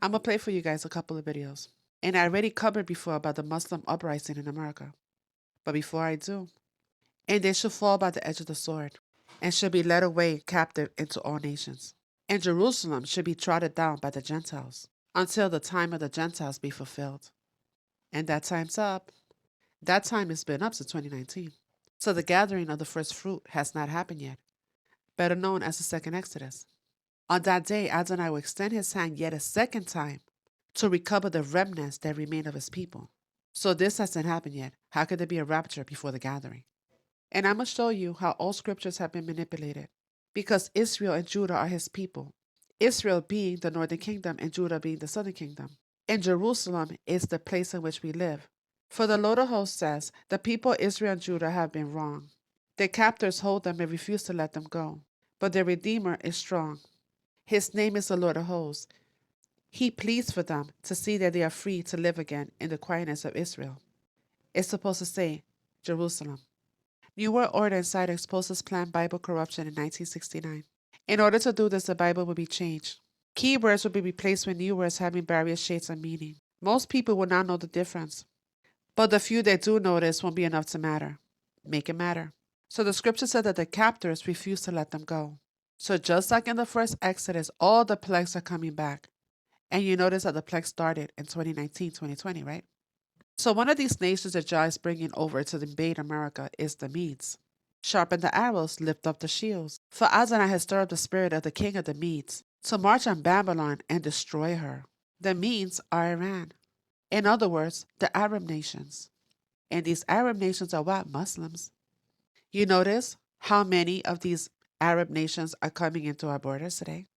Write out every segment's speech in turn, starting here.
I'm going to play for you guys a couple of videos. And I already covered before about the Muslim uprising in America. But before I do, and they shall fall by the edge of the sword, and shall be led away captive into all nations. And Jerusalem shall be trodden down by the Gentiles, until the time of the Gentiles be fulfilled. And that time's up. That time has been up since 2019. So the gathering of the first fruit has not happened yet, better known as the second Exodus. On that day, Adonai will extend his hand yet a second time to recover the remnants that remain of his people. So this hasn't happened yet. How could there be a rapture before the gathering? And I'm going to show you how all scriptures have been manipulated. Because Israel and Judah are his people. Israel being the northern kingdom and Judah being the southern kingdom. And Jerusalem is the place in which we live. For the Lord of hosts says, the people of Israel and Judah have been wrong. Their captors hold them and refuse to let them go. But their Redeemer is strong. His name is the Lord of hosts. He pleads for them to see that they are free to live again in the quietness of Israel. It's supposed to say Jerusalem. New World Order Insider exposes planned Bible corruption in 1969. In order to do this, the Bible will be changed. Keywords will be replaced with new words having various shades of meaning. Most people will not know the difference. But the few that do notice won't be enough to matter. Make it matter. So the scripture said that the captors refused to let them go. So just like in the first Exodus, all the plagues are coming back. And you notice that the plague started in 2019, 2020, right? So one of these nations that Jah is bringing over to invade America is the Medes. Sharpen the arrows, lift up the shields. For Adonai has stirred up the spirit of the king of the Medes to march on Babylon and destroy her. The Medes are Iran. In other words, the Arab nations. And these Arab nations are what? Muslims. You notice how many of these Arab nations are coming into our borders today?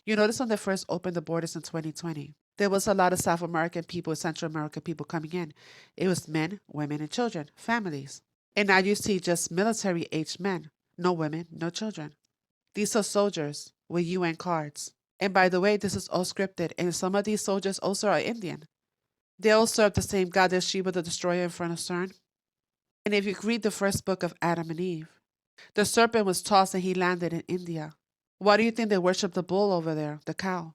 You notice when they first opened the borders in 2020, there was a lot of South American people, Central American people coming in. It was men, women, and children, families. And now you see just military-aged men, no women, no children. These are soldiers with UN cards. And by the way, this is all scripted, and some of these soldiers also are Indian. They all serve the same God as Sheba the Destroyer in front of CERN. And if you read the first book of Adam and Eve, the serpent was tossed and he landed in India. Why do you think they worship the bull over there, the cow?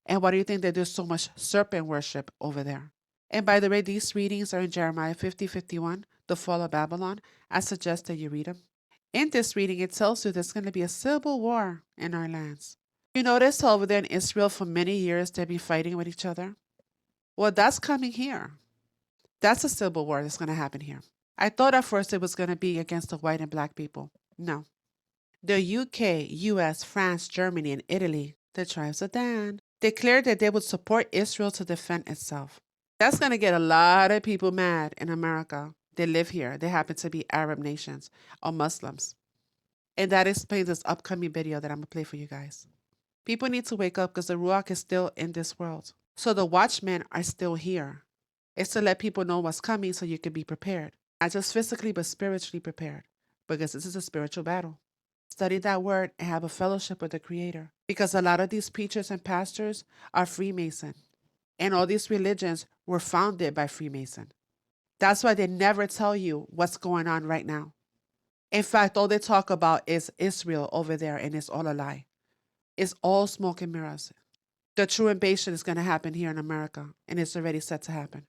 And why do you think that there's so much serpent worship over there? And by the way, these readings are in Jeremiah 50:51, the fall of Babylon. I suggest that you read them. In this reading, it tells you there's going to be a civil war in our lands. You notice how over there in Israel for many years they've been fighting with each other? Well, that's coming here. That's a civil war that's going to happen here. I thought at first it was going to be against the white and black people. No. The UK, US, France, Germany, and Italy, the tribes of Dan, declared that they would support Israel to defend itself. That's going to get a lot of people mad in America. They live here. They happen to be Arab nations or Muslims. And that explains this upcoming video that I'm going to play for you guys. People need to wake up because the Ruach is still in this world. So the watchmen are still here. It's to let people know what's coming so you can be prepared. Not just physically, but spiritually prepared. Because this is a spiritual battle. Study that word and have a fellowship with the Creator. Because a lot of these preachers and pastors are Freemason. And all these religions were founded by Freemason. That's why they never tell you what's going on right now. In fact, all they talk about is Israel over there, and it's all a lie. It's all smoke and mirrors. The true invasion is going to happen here in America, and it's already set to happen.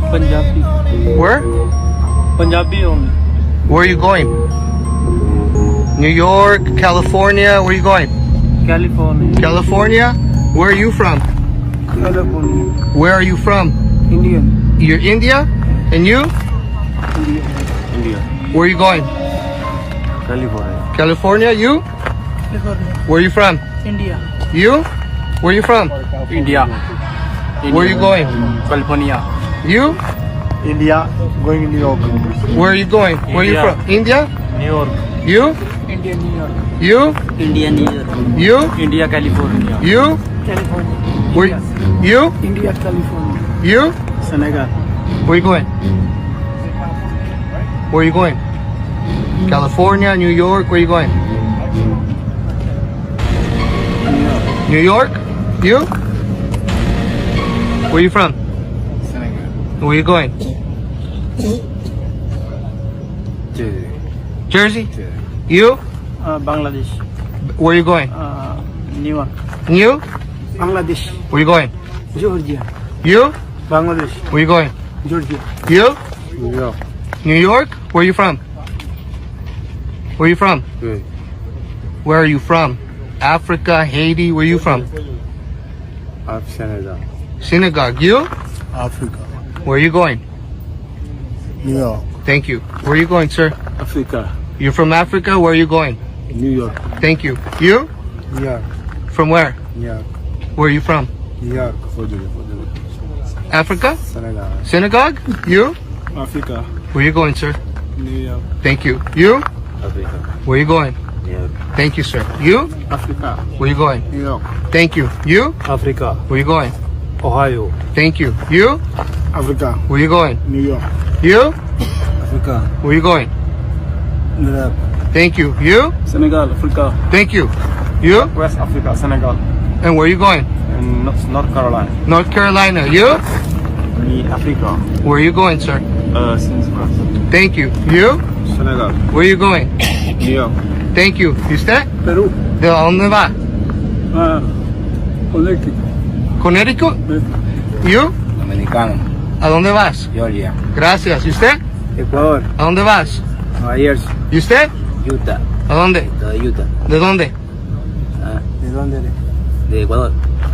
Punjabi. Where? Punjabi only. Where are you going? New York, California. Where are you going? California. California? Where are you from? California. Where are you from? Indian. You're India? And you? India. Where are you going? California. California? You? California. Where are you from? India. You? Where are you from? India. Where are you going? California. You? India. Going New York. Where are you going? Where are you India. from? India? New York. You? India, New York. You? India, New York. You? India, California. You? California. Where? You? India, California. You? Senegal. Where are you going? Where are you going? California, New York, where are you going? New York? You? Where are you from? Senegal. Where are you going? Jersey? You? Bangladesh. Where are you going? New York. You? Bangladesh. Where are you going? Georgia. You? Bangladesh. Where are you going? Georgia. You? New York. New York? Where are you from? Where are you from? Where are you from? Africa, Haiti, where are you from? Senegal. Synagogue. You? Africa. Where are you going? New York. Thank you. Where are you going, sir? Africa. You're from Africa, where are you going? New York. Thank you. You? New York. From where? New York. Where are you from? New York. Africa? Senegal. Synagogue? You? Africa. Where are you going, sir? New York. Thank you. You? Africa. Where are you going? New York. Thank you, sir. You? Africa. Where are you going? New York. Thank you. You? Africa. Where are you going? Ohio. Thank you. You? Africa. Where are you going? New York. You? Africa. Where are you going? Europe. Thank you. You? Senegal. Africa. Thank you. You? West Africa. Senegal. And where are you going? And North Carolina. North Carolina. You? Me, Africa. Where are you going, sir? Since France. Thank you. You? Senegal. Where are you going? New York. Thank you. ¿Y usted? Perú. ¿De dónde va? Connecticut. Connecticut. You? Dominicano. ¿A dónde vas? Georgia. Gracias. ¿Y usted? Ecuador. ¿A dónde vas? Nueva Jersey. ¿Y usted? Utah. ¿A dónde? De Utah. ¿De dónde? ¿De dónde? De Ecuador.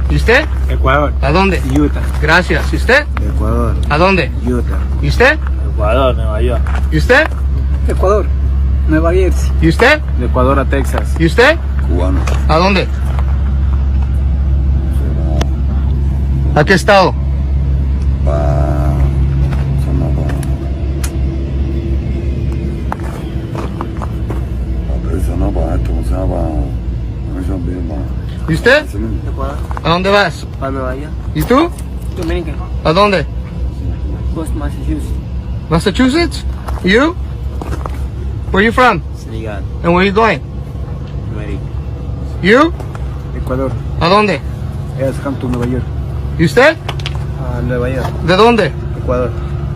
¿Y usted? Ecuador. ¿A dónde? Utah. Gracias. ¿Y usted? De Ecuador. ¿A dónde? Utah. ¿Y usted? Ecuador, Nueva York. ¿Y usted? Ecuador. Nueva Jersey. ¿Y usted? De Ecuador a Texas. ¿Y usted? Cubano. ¿A dónde? ¿A qué estado? ¿Y usted? Ecuador. ¿A dónde vas? Para Nueva York. ¿Y tú? Dominica. ¿A dónde? Coast, Massachusetts. Massachusetts? You? Where are you from? Senegal. And where are you going? America. You? Ecuador. ¿A dónde? Has come to Nueva York. ¿Y usted? Nueva York. ¿De dónde? Ecuador.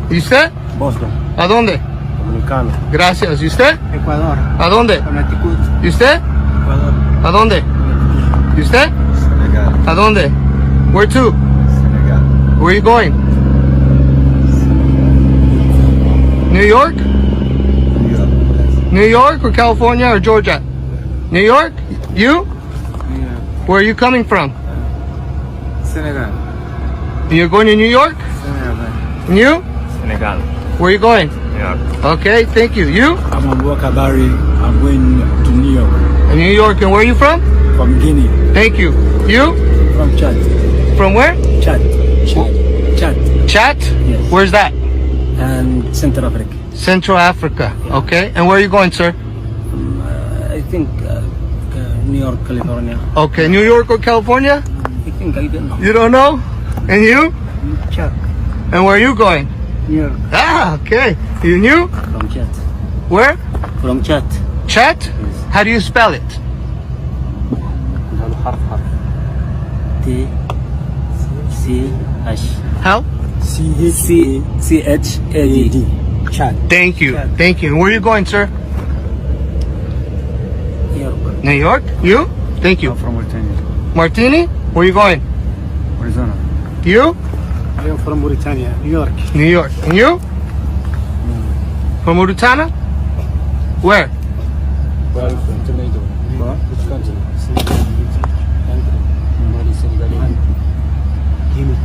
¿Y usted? Boston. ¿A dónde? Dominicano. Gracias. ¿Y usted? Ecuador. ¿A dónde? Connecticut. ¿Y usted? Ecuador. ¿A dónde? ¿Y usted? Senegal. ¿A dónde? Where to? Senegal. Where are you going? New York? New York. New York or California or Georgia? New York? You? Where are you coming from? Senegal. You're going to New York? Senegal. And you? Senegal. Where are you going? New York. Okay, thank you. You? I'm Abubakar Barry. I'm going to New York. In New York, and where are you from? From Guinea. Thank you. You? From Chad. From where? Chad. Chad. Chad? Yes. Where's that? And Central Africa. Central Africa. Okay, and where are you going, sir? I think New York, California. Okay, New York or California? I think I don't know. You don't know? And you? Chad. And where are you going? New York. Ah, okay. You knew? From Chad. Where? From Chad. Chat? How do you spell it? T C H How? C H A D. Chad. Thank you. Chat. Thank you. Where are you going, sir? New York. New York? You? Thank you. I'm from Virginia. Martini? Where are you going? Arizona. You? I am from Mauritania, New York. New York. And you? From Mauritania? Where? Where are you from? Toledo. Which country? Senegal. Guinea.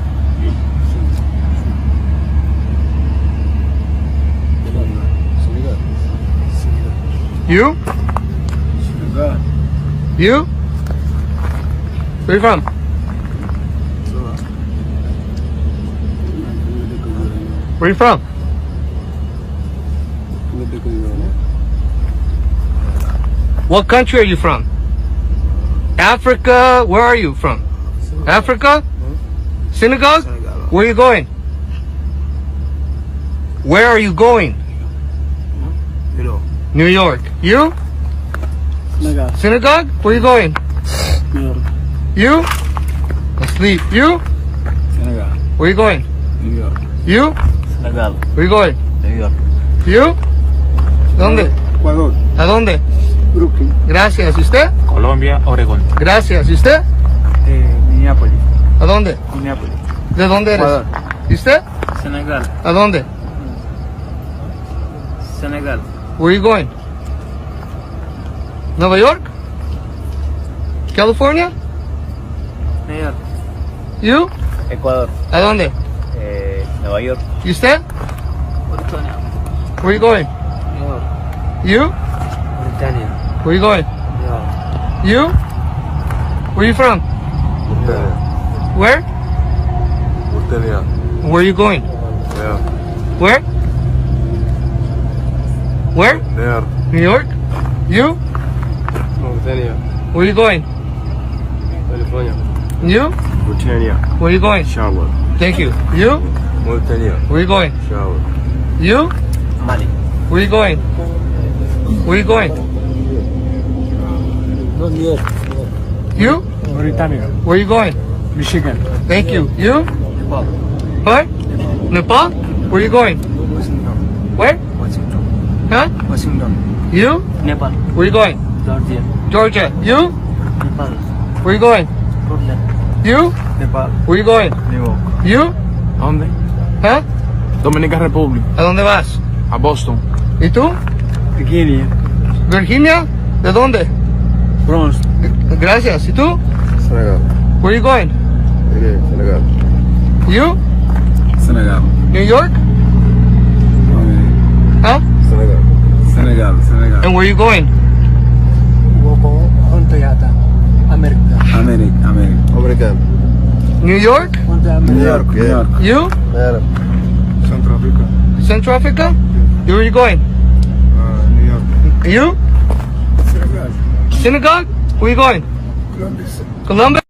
Senegal. You? Senegal. You? Where you from? Where you from? What country are you from? Africa? Where are you from? Africa? Senegal? Where are you going? Where are you going? New York. You? Senegal. Senegal? Where are you going? New York. You? Asleep. You? Senegal. Where are you going? New York. You? Senegal. Where are you going? New York. You? ¿Dónde? Ecuador. ¿A dónde? Brooklyn. Gracias. ¿Y usted? Colombia, Oregón. Gracias. ¿Y usted? Minneapolis. ¿A dónde? Minneapolis. ¿De dónde eres? Ecuador. ¿Y usted? Senegal. ¿A dónde? Senegal. Where are you going? Nueva York? California? New York. You? Ecuador. ¿A dónde? Nueva York. ¿Y usted? Mauritania. Where are you going? New York. You? Mauritania. Where are you going? New York. You? Where are you from? Where? Mauritania. Where are you going? Yeah. Where? Where? There. New York? You? Mauritania. Where are you going? California. You? Mauritania. Where are you going? Charlotte. Thank you. You? Mauritania. Where are you going? Charlotte. You? Mali. Where are you going? Where are you going? New York. You? Mauritania. Where are you going? Michigan. Thank you. You? Nepal. What? Nepal? Where are you going? Washington. Where? Washington. Huh? Washington. You? Nepal. Where are you going? Georgia. Georgia. You? Nepal. Where are you going? Portland. You? Nepal. Where are you going? New York. You? ¿A dónde? ¿Huh? Dominican Republic. ¿A dónde vas? A Boston. ¿Y tú? Virginia. Virginia? ¿De dónde? Bronx. Gracias. ¿Y tú? Senegal. Where are you going? Senegal. You? Senegal. New York? Huh? Senegal. Senegal. Senegal. And where are you going? Toyota. America. America. American. New York? New York. New York. You? There. Central Africa. Central Africa? Where are you going? New York. You? Senegal. Senegal? Where are you going? Columbus. Columbus?